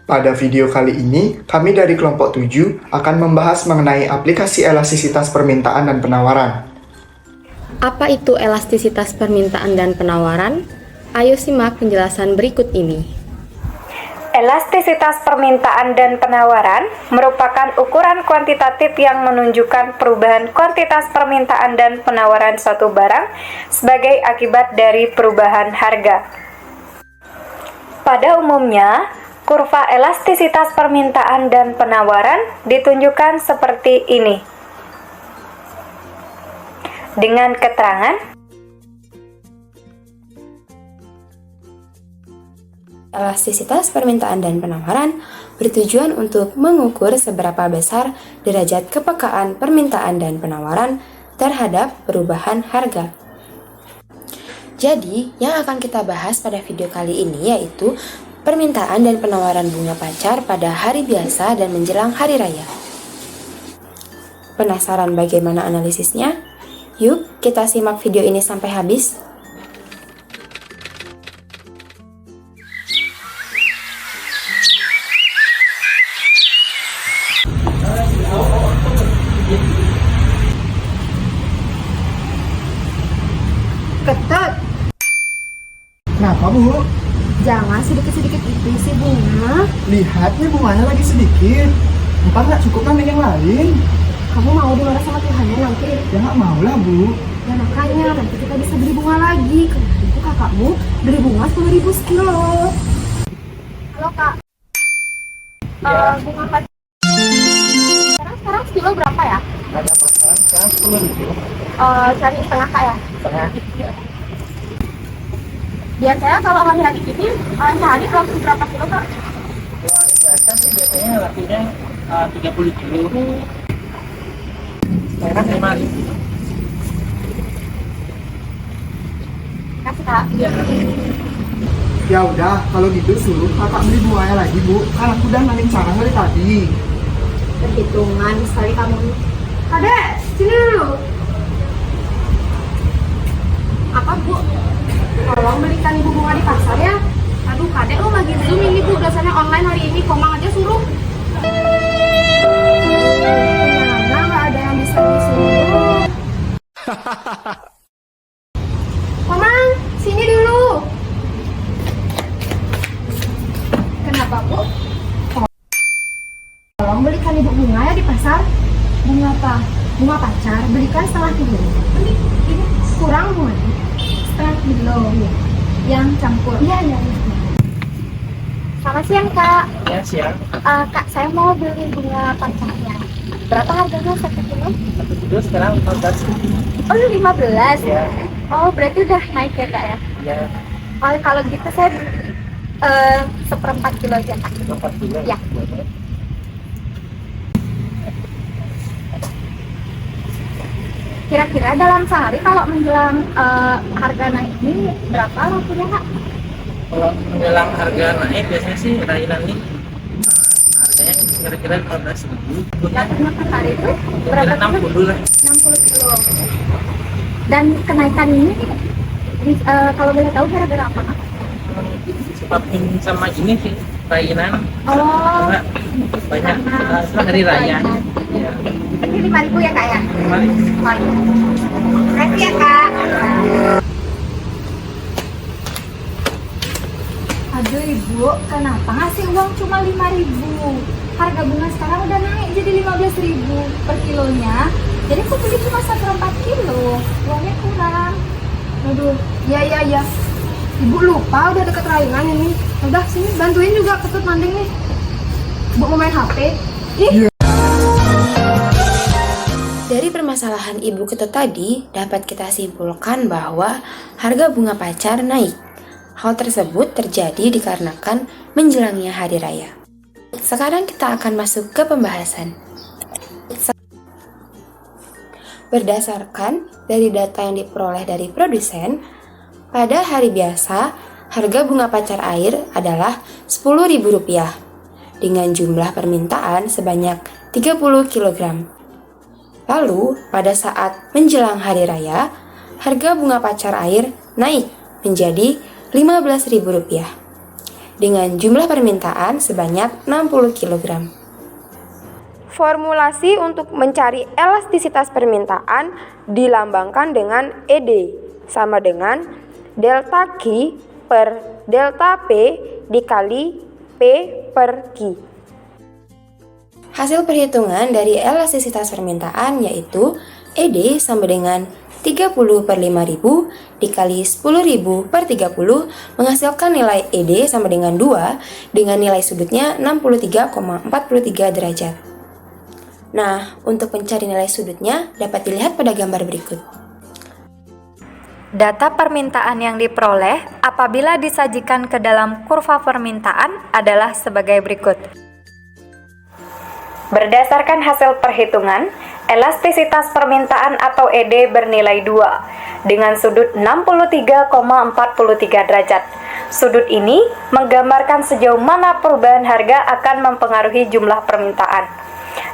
Pada video kali ini, kami dari kelompok 7 akan membahas mengenai aplikasi elastisitas permintaan dan penawaran. Apa itu elastisitas permintaan dan penawaran? Ayo simak penjelasan berikut ini. Elastisitas permintaan dan penawaran merupakan ukuran kuantitatif yang menunjukkan perubahan kuantitas permintaan dan penawaran suatu barang sebagai akibat dari perubahan harga. Pada umumnya, kurva elastisitas permintaan dan penawaran ditunjukkan seperti ini. Dengan keterangan, elastisitas permintaan dan penawaran bertujuan untuk mengukur seberapa besar derajat kepekaan permintaan dan penawaran terhadap perubahan harga. Jadi, yang akan kita bahas pada video kali ini yaitu permintaan dan penawaran bunga pacar pada hari biasa dan menjelang hari raya. Penasaran bagaimana analisisnya? Yuk, kita simak video ini sampai habis. Ketat, Kenapa, Bu? jangan sedikit-sedikit itu isi bunga. Lihat nih bunganya lagi sedikit. Empat nggak cukup ngambil yang lain. Kamu mau dimarah sama Tuhannya nanti? Ya nggak mau lah, Bu. Ya makanya nanti kita bisa beli bunga lagi. Kemarin itu kakakmu beli bunga 10.000 sekilo. Halo kak. Bunga pacar. Sekarang sekilo berapa ya? Ada pasaran sekarang 10.000. Cari setengah kak ya? Setengah. Biasanya kalau hari-hari gini sehari langsung berapa kilo kak? Kalau hari biasa sih biasanya lakunya 30 kilo. Sekarang 5.000. Kasih kak. Ya udah, kalau gitu suruh kakak beli bunganya lagi, Bu. Kan aku udah ngambil sarang dari tadi. Perhitungan sekali kamu. Adek, sini dulu. Apa bu? Tolong belikan ibu bunga di pasar ya. Aduh kadek lo lagi zoom ini bu, biasanya online hari ini Komang aja suruh. Ternyata nggak ada yang bisa disuruh. Komang, sini dulu. Kenapa bu? Tolong belikan ibu bunga ya di pasar. Bunga apa? Bunga pacar. Belikan setengah kilo. Ini kurang bunganya. Setengah kilo. Ya. Yang campur. Iya. Selamat siang kak. Ya siang. Kak saya mau beli bunga pacarnya. Berapa harganya 1 kilo? 1 kilo sekarang 15. Oh 15. Ya. Oh berarti udah naik ya kak ya. Ya. Oh kalau gitu saya seperempat kilo aja kak. 4 kilo. Ya. Kira-kira dalam sehari kalau menjelang harga naik ini berapa lakunya kak? Kalau menjelang harga naik biasanya sih rainan ini harganya kira-kira 15.000. Lakunya per hari itu Kira-kira berapa kilo? 60 lah. 60 kilo. Dan kenaikan ini kalau boleh tahu gara-gara apa kak? Sebabin sama ini sih rainan. Oh, Karena banyak setelah hari raya. Ya. ini 5.000 ya kak ya? Kemarin Oh iya. Makasih ya kak. Aduh ibu, kenapa ngasih uang cuma 5.000? Harga bunga sekarang udah naik jadi 15.000 per kilonya. Jadi aku beli cuma 1/4 kilo. Uangnya kurang. Aduh, ya. Ibu lupa udah deket rayuan ini. Udah sini bantuin juga ketut manding nih. Ibu mau main HP. Ih. Dari permasalahan Ibu Ketut tadi, dapat kita simpulkan bahwa harga bunga pacar naik. Hal tersebut terjadi dikarenakan menjelangnya hari raya. Sekarang kita akan masuk ke pembahasan. Berdasarkan dari data yang diperoleh dari produsen, pada hari biasa, harga bunga pacar air adalah Rp10.000 dengan jumlah permintaan sebanyak 30 kg. Lalu, pada saat menjelang hari raya, harga bunga pacar air naik menjadi Rp15.000. dengan jumlah permintaan sebanyak 60 kg. Formulasi untuk mencari elastisitas permintaan dilambangkan dengan ED sama dengan delta Q per delta P dikali P per Q. Hasil perhitungan dari elastisitas permintaan yaitu ED sama dengan 30 per 5.000 dikali 10.000 per 30 menghasilkan nilai ED sama dengan 2 dengan nilai sudutnya 63,43 derajat. Nah, untuk mencari nilai sudutnya dapat dilihat pada gambar berikut. Data permintaan yang diperoleh apabila disajikan ke dalam kurva permintaan adalah sebagai berikut. Berdasarkan hasil perhitungan, elastisitas permintaan atau ED bernilai 2 dengan sudut 63,43 derajat. Sudut ini menggambarkan sejauh mana perubahan harga akan mempengaruhi jumlah permintaan.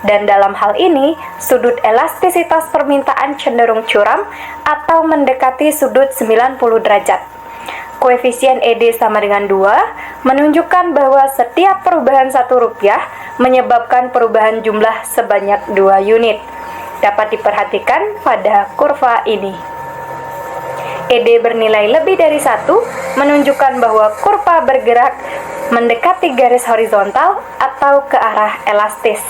Dan dalam hal ini, sudut elastisitas permintaan cenderung curam atau mendekati sudut 90 derajat. Koefisien ED sama dengan 2 menunjukkan bahwa setiap perubahan Rp1 menyebabkan perubahan jumlah sebanyak 2 unit. Dapat diperhatikan pada kurva ini. ED bernilai lebih dari 1 menunjukkan bahwa kurva bergerak mendekati garis horizontal atau ke arah elastis.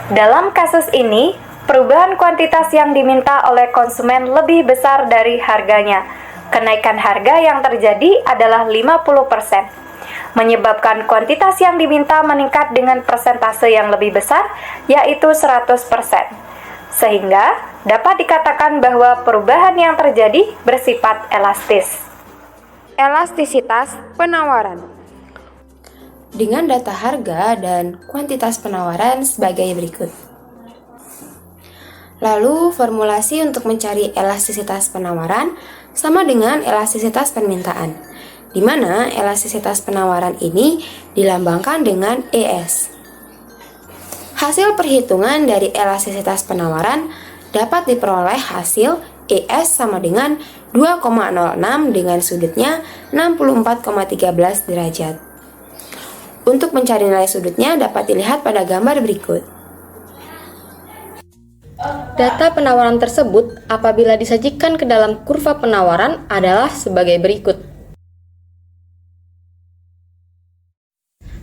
Dalam kasus ini, perubahan kuantitas yang diminta oleh konsumen lebih besar dari harganya. Kenaikan harga yang terjadi adalah 50%, menyebabkan kuantitas yang diminta meningkat dengan persentase yang lebih besar, yaitu 100%. Sehingga dapat dikatakan bahwa perubahan yang terjadi bersifat elastis. Elastisitas penawaran dengan data harga dan kuantitas penawaran sebagai berikut. Lalu, formulasi untuk mencari elastisitas penawaran sama dengan elastisitas permintaan, di mana elastisitas penawaran ini dilambangkan dengan ES. Hasil perhitungan dari elastisitas penawaran dapat diperoleh hasil ES sama dengan 2,06 dengan sudutnya 64,13 derajat. Untuk mencari nilai sudutnya dapat dilihat pada gambar berikut. Data penawaran tersebut apabila disajikan ke dalam kurva penawaran adalah sebagai berikut.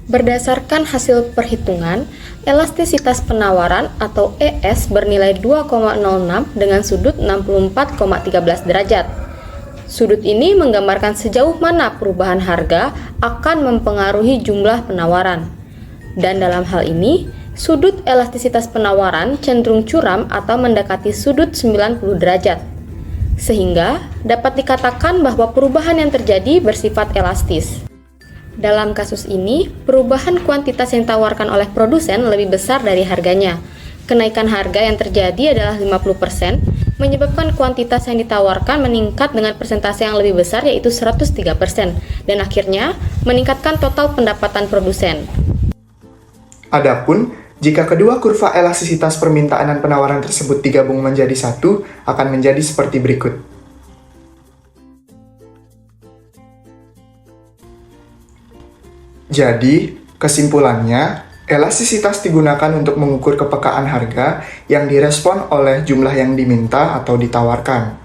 Berdasarkan hasil perhitungan, elastisitas penawaran atau ES bernilai 2,06 dengan sudut 64,13 derajat. Sudut ini menggambarkan sejauh mana perubahan harga akan mempengaruhi jumlah penawaran. Dan dalam hal ini, sudut elastisitas penawaran cenderung curam atau mendekati sudut 90 derajat. Sehingga dapat dikatakan bahwa perubahan yang terjadi bersifat elastis. Dalam kasus ini, perubahan kuantitas yang ditawarkan oleh produsen lebih besar dari harganya. Kenaikan harga yang terjadi adalah 50%, menyebabkan kuantitas yang ditawarkan meningkat dengan persentase yang lebih besar yaitu 103%, dan akhirnya meningkatkan total pendapatan produsen. Adapun, jika kedua kurva elastisitas permintaan dan penawaran tersebut digabung menjadi satu, akan menjadi seperti berikut. Jadi, kesimpulannya, elastisitas digunakan untuk mengukur kepekaan harga yang direspon oleh jumlah yang diminta atau ditawarkan.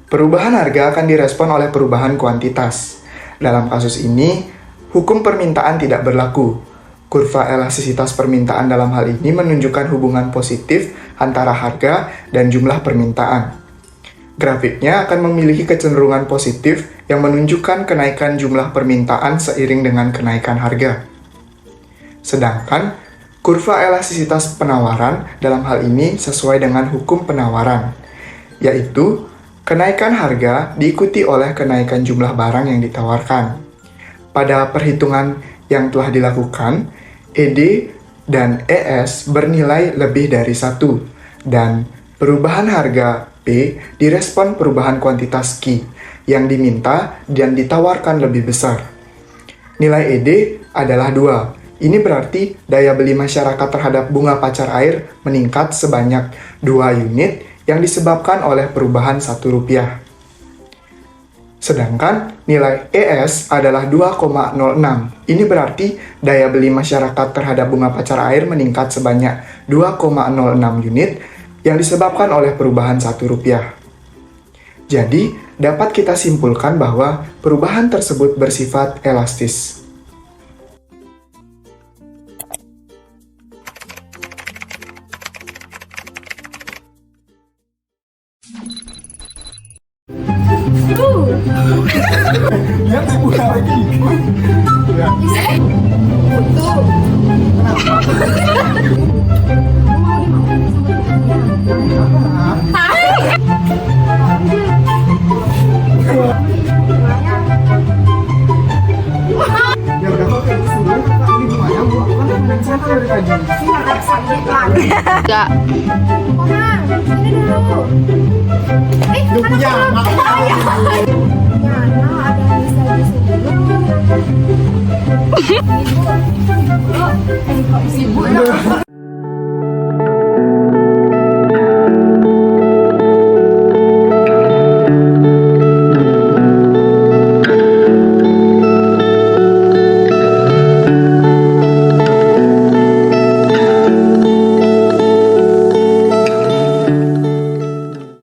Perubahan harga akan direspon oleh perubahan kuantitas. Dalam kasus ini, hukum permintaan tidak berlaku. Kurva elastisitas permintaan dalam hal ini menunjukkan hubungan positif antara harga dan jumlah permintaan. Grafiknya akan memiliki kecenderungan positif yang menunjukkan kenaikan jumlah permintaan seiring dengan kenaikan harga. Sedangkan, kurva elastisitas penawaran dalam hal ini sesuai dengan hukum penawaran, yaitu kenaikan harga diikuti oleh kenaikan jumlah barang yang ditawarkan. Pada perhitungan yang telah dilakukan, ED dan ES bernilai lebih dari 1, dan perubahan harga P direspon perubahan kuantitas Q yang diminta dan ditawarkan lebih besar. Nilai ED adalah 2. Ini berarti daya beli masyarakat terhadap bunga pacar air meningkat sebanyak 2 unit yang disebabkan oleh perubahan Rp1. Sedangkan nilai ES adalah 2,06. Ini berarti daya beli masyarakat terhadap bunga pacar air meningkat sebanyak 2,06 unit yang disebabkan oleh perubahan Rp1. Jadi, dapat kita simpulkan bahwa perubahan tersebut bersifat elastis. Ya udah kok kayak gitu dulu kakak ini bunganya bu, aku kan nemenin saya dari tadi. Enggak. Ini dulu. Udah punya, makanya. Nyana ada yang bisa dulu. Ibu, kok sibuk ya?